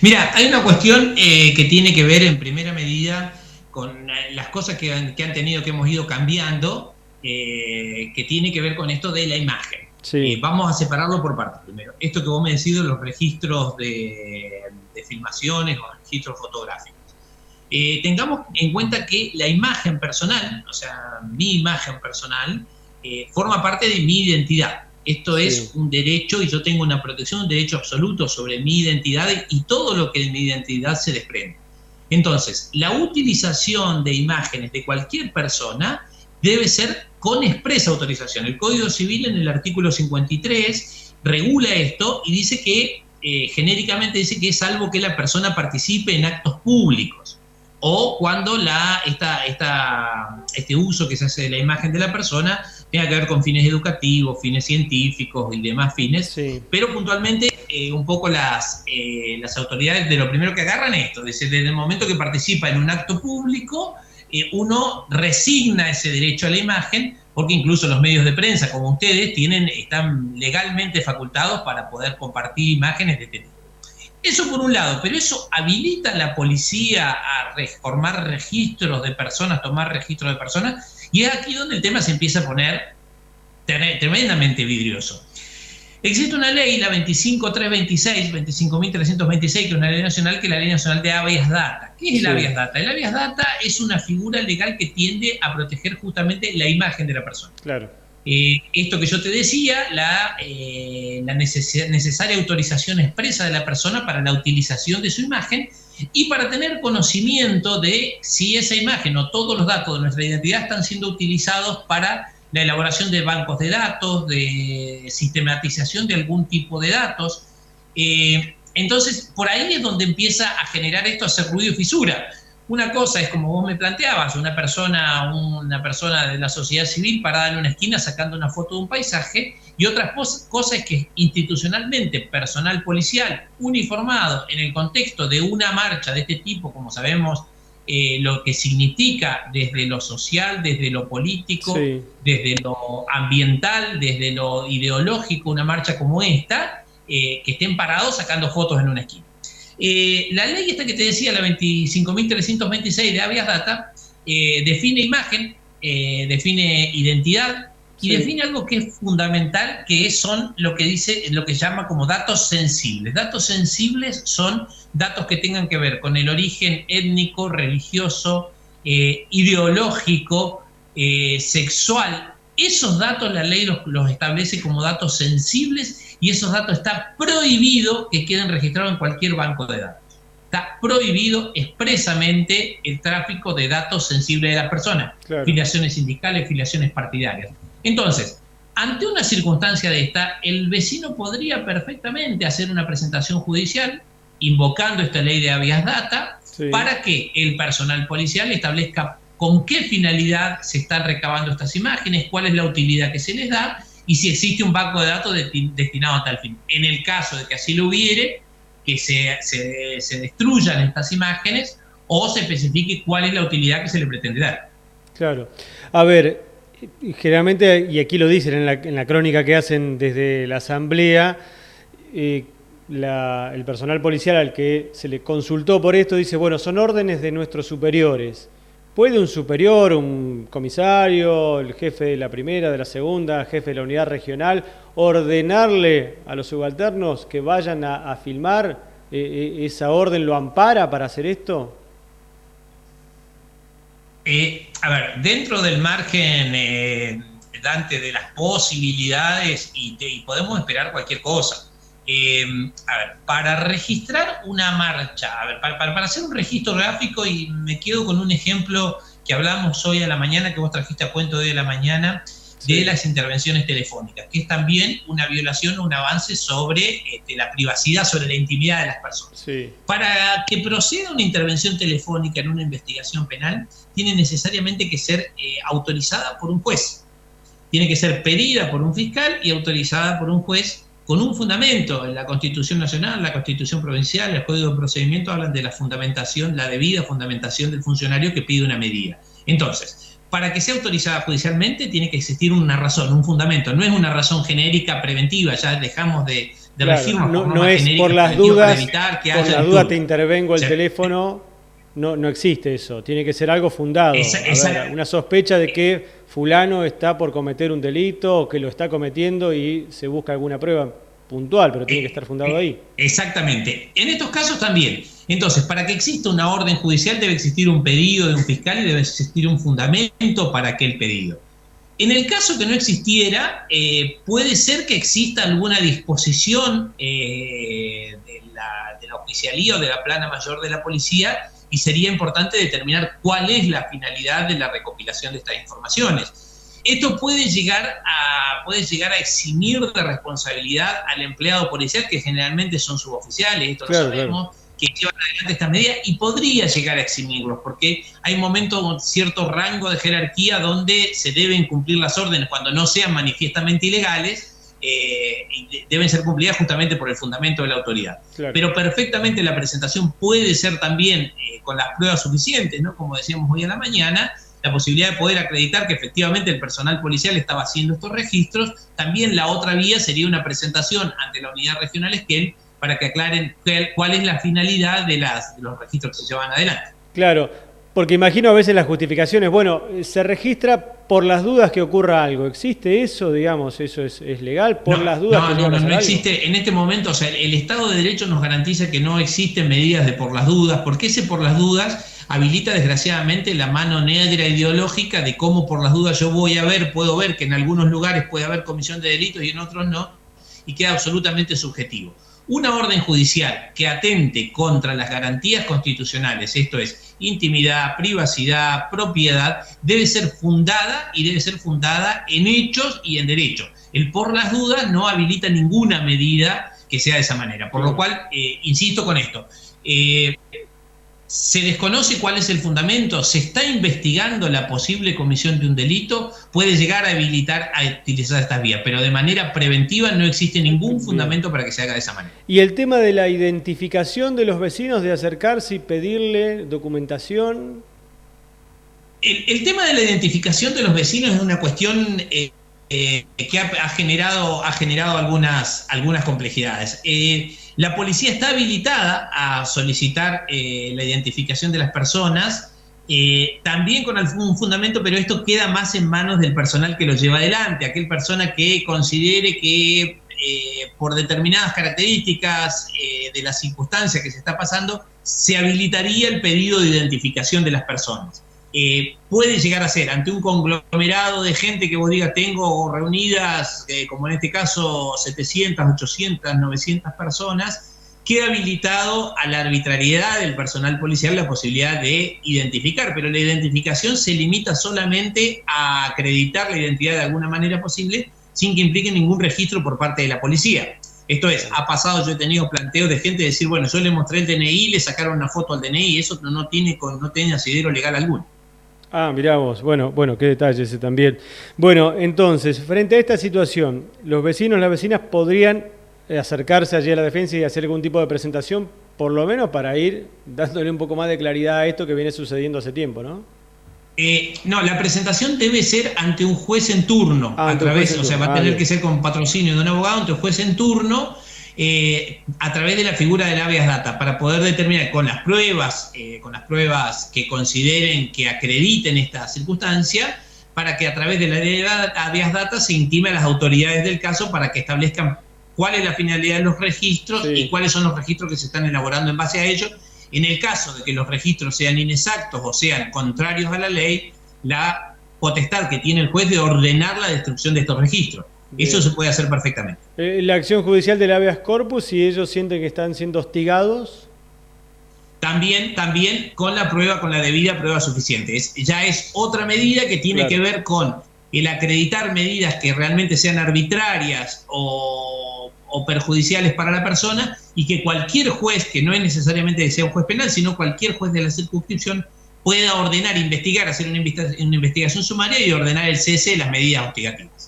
Mira, hay una cuestión que tiene que ver en primera medida con las cosas que han tenido, que hemos ido cambiando, que tiene que ver con esto de la imagen. Sí, Vamos a separarlo por partes primero. Esto que vos me decís de los registros de filmaciones o registros fotográficos. Tengamos en cuenta que la imagen personal, o sea, mi imagen personal, forma parte de mi identidad. Esto sí, es un derecho y yo tengo una protección, un derecho absoluto sobre mi identidad y todo lo que de mi identidad se desprende. Entonces, la utilización de imágenes de cualquier persona debe ser con expresa autorización. El Código Civil en el artículo 53 regula esto y dice que, genéricamente dice que es salvo que la persona participe en actos públicos o cuando este uso que se hace de la imagen de la persona tenga que ver con fines educativos, fines científicos y demás fines, sí. pero puntualmente un poco las autoridades de lo primero que agarran esto, desde el momento que participa en un acto público, uno resigna ese derecho a la imagen, porque incluso los medios de prensa como ustedes están legalmente facultados para poder compartir imágenes de este tipo. Eso por un lado, pero eso habilita a la policía a formar registros de personas, tomar registros de personas, y es aquí donde el tema se empieza a poner tremendamente vidrioso. Existe una ley, la 25.326, 25.326, que es una ley nacional, que es la Ley Nacional de Habeas Data. ¿Qué es el Sí, habeas data? El habeas data es una figura legal que tiende a proteger justamente la imagen de la persona. claro, Esto que yo te decía, la necesaria autorización expresa de la persona para la utilización de su imagen y para tener conocimiento de si esa imagen o todos los datos de nuestra identidad están siendo utilizados para la elaboración de bancos de datos, de sistematización de algún tipo de datos. Entonces, por ahí es donde empieza a generar esto, a hacer ruido y fisura. Una cosa es, como vos me planteabas, una persona de la sociedad civil parada en una esquina sacando una foto de un paisaje, y otra cosa es que institucionalmente, personal policial uniformado en el contexto de una marcha de este tipo, como sabemos, lo que significa desde lo social, desde lo político, sí, desde lo ambiental, desde lo ideológico, una marcha como esta, que estén parados sacando fotos en una esquina. La ley esta que te decía, la 25.326 de Habeas Data, define imagen, define identidad y sí, define algo que es fundamental, que son lo que llama como datos sensibles. Datos sensibles son datos que tengan que ver con el origen étnico, religioso, ideológico, sexual. Esos datos la ley los establece como datos sensibles y esos datos está prohibido que queden registrados en cualquier banco de datos. Está prohibido expresamente el tráfico de datos sensibles de las personas, claro. filiaciones sindicales, filiaciones partidarias. Entonces, ante una circunstancia de esta, el vecino podría perfectamente hacer una presentación judicial invocando esta ley de habeas data Sí, para que el personal policial establezca con qué finalidad se están recabando estas imágenes, cuál es la utilidad que se les da y si existe un banco de datos destinado a tal fin. En el caso de que así lo hubiere, que se destruyan estas imágenes o se especifique cuál es la utilidad que se le pretende dar. claro. A ver, generalmente, y aquí lo dicen en la crónica que hacen desde la Asamblea, eh, el personal policial al que se le consultó por esto dice, bueno, son órdenes de nuestros superiores. ¿Puede un superior, un comisario, el jefe de la primera, de la segunda, jefe de la unidad regional, ordenarle a los subalternos que vayan a filmar? ¿Esa orden lo ampara para hacer esto? A ver, dentro del margen, Dante, de las posibilidades, y podemos esperar cualquier cosa. A ver, para registrar una marcha, a ver, para hacer un registro gráfico, y me quedo con un ejemplo que hablamos hoy a la mañana, que vos trajiste a cuento hoy a la mañana, de Sí, las intervenciones telefónicas, que es también una violación o un avance sobre la privacidad, sobre la intimidad de las personas. sí, Para que proceda una intervención telefónica en una investigación penal, tiene necesariamente que ser autorizada por un juez. Tiene que ser pedida por un fiscal y autorizada por un juez con un fundamento. La Constitución Nacional, la Constitución Provincial, el Código de Procedimiento hablan de la fundamentación, la debida fundamentación del funcionario que pide una medida. Entonces, para que sea autorizada judicialmente tiene que existir una razón, un fundamento. No es una razón genérica preventiva, ya dejamos de de regirnos no, por no normas es genéricas por las preventivas dudas, para evitar que por haya las dudas te disturbios. intervengo el Sí. teléfono, no existe eso, tiene que ser algo fundado. A ver, una sospecha de que fulano está por cometer un delito o que lo está cometiendo y se busca alguna prueba puntual, pero tiene que estar fundado ahí. Exactamente. En estos casos también. Entonces, para que exista una orden judicial debe existir un pedido de un fiscal y debe existir un fundamento para aquel pedido. En el caso que no existiera, puede ser que exista alguna disposición de la oficialía o de la plana mayor de la policía, y sería importante determinar cuál es la finalidad de la recopilación de estas informaciones. Esto puede llegar a eximir de responsabilidad al empleado policial, que generalmente son suboficiales, esto lo sabemos, que llevan adelante estas medidas, y podría llegar a eximirlos, porque hay momentos con cierto rango de jerarquía donde se deben cumplir las órdenes cuando no sean manifiestamente ilegales, y deben ser cumplidas justamente por el fundamento de la autoridad. Claro. Pero perfectamente la presentación puede ser también con las pruebas suficientes, ¿no? Como decíamos hoy a la mañana, la posibilidad de poder acreditar que efectivamente el personal policial estaba haciendo estos registros. También la otra vía sería una presentación ante la unidad regional Esquel para que aclaren cuál es la finalidad de los registros que se llevan adelante. Claro, porque imagino a veces las justificaciones, bueno, se registra por las dudas que ocurra algo. ¿Existe eso, digamos, eso es legal? Por las dudas que no existe. Algo. En este momento, o sea, el Estado de Derecho nos garantiza que no existen medidas de por las dudas, porque ese por las dudas habilita desgraciadamente la mano negra ideológica de cómo por las dudas yo puedo ver que en algunos lugares puede haber comisión de delitos y en otros no, y queda absolutamente subjetivo. Una orden judicial que atente contra las garantías constitucionales, esto es, intimidad, privacidad, propiedad, debe ser fundada en hechos y en derechos. El por las dudas no habilita ninguna medida que sea de esa manera. Por lo cual, insisto con esto, se desconoce cuál es el fundamento, se está investigando la posible comisión de un delito, puede llegar a habilitar a utilizar estas vías, pero de manera preventiva no existe ningún fundamento para que se haga de esa manera. ¿Y el tema de la identificación de los vecinos, de acercarse y pedirle documentación? El tema de la identificación de los vecinos es una cuestión que ha generado algunas complejidades. La policía está habilitada a solicitar la identificación de las personas, también con algún fundamento, pero esto queda más en manos del personal que lo lleva adelante, aquel persona que considere que por determinadas características de la circunstancia que se está pasando, se habilitaría el pedido de identificación de las personas. Puede llegar a ser ante un conglomerado de gente que vos digas, tengo reunidas, como en este caso, 700, 800, 900 personas, queda habilitado a la arbitrariedad del personal policial la posibilidad de identificar, pero la identificación se limita solamente a acreditar la identidad de alguna manera posible, sin que implique ningún registro por parte de la policía. Esto es, ha pasado, yo he tenido planteos de gente decir, bueno, yo le mostré el DNI, le sacaron una foto al DNI, y eso no tiene asidero legal alguno. Ah, mirá vos, bueno, qué detalle ese también. Bueno, entonces, frente a esta situación, los vecinos, las vecinas podrían acercarse allí a la defensa y hacer algún tipo de presentación, por lo menos para ir dándole un poco más de claridad a esto que viene sucediendo hace tiempo, ¿no? No, la presentación debe ser ante un juez en turno, va a tener que ser con patrocinio de un abogado ante un juez en turno, a través de la figura del habeas data, para poder determinar con las pruebas que consideren que acrediten esta circunstancia, para que a través de la ley de habeas data se intime a las autoridades del caso para que establezcan cuál es la finalidad de los registros y cuáles son los registros que se están elaborando en base a ellos. En el caso de que los registros sean inexactos o sean contrarios a la ley, la potestad que tiene el juez de ordenar la destrucción de estos registros. Bien. Eso se puede hacer perfectamente. La acción judicial del habeas corpus, si ellos sienten que están siendo hostigados. También con la debida prueba suficiente. Ya es otra medida que tiene que ver con el acreditar medidas que realmente sean arbitrarias o perjudiciales para la persona, y que cualquier juez, que no es necesariamente que sea un juez penal, sino cualquier juez de la circunscripción, pueda ordenar, investigar, hacer una investigación sumaria y ordenar el cese de las medidas hostigativas.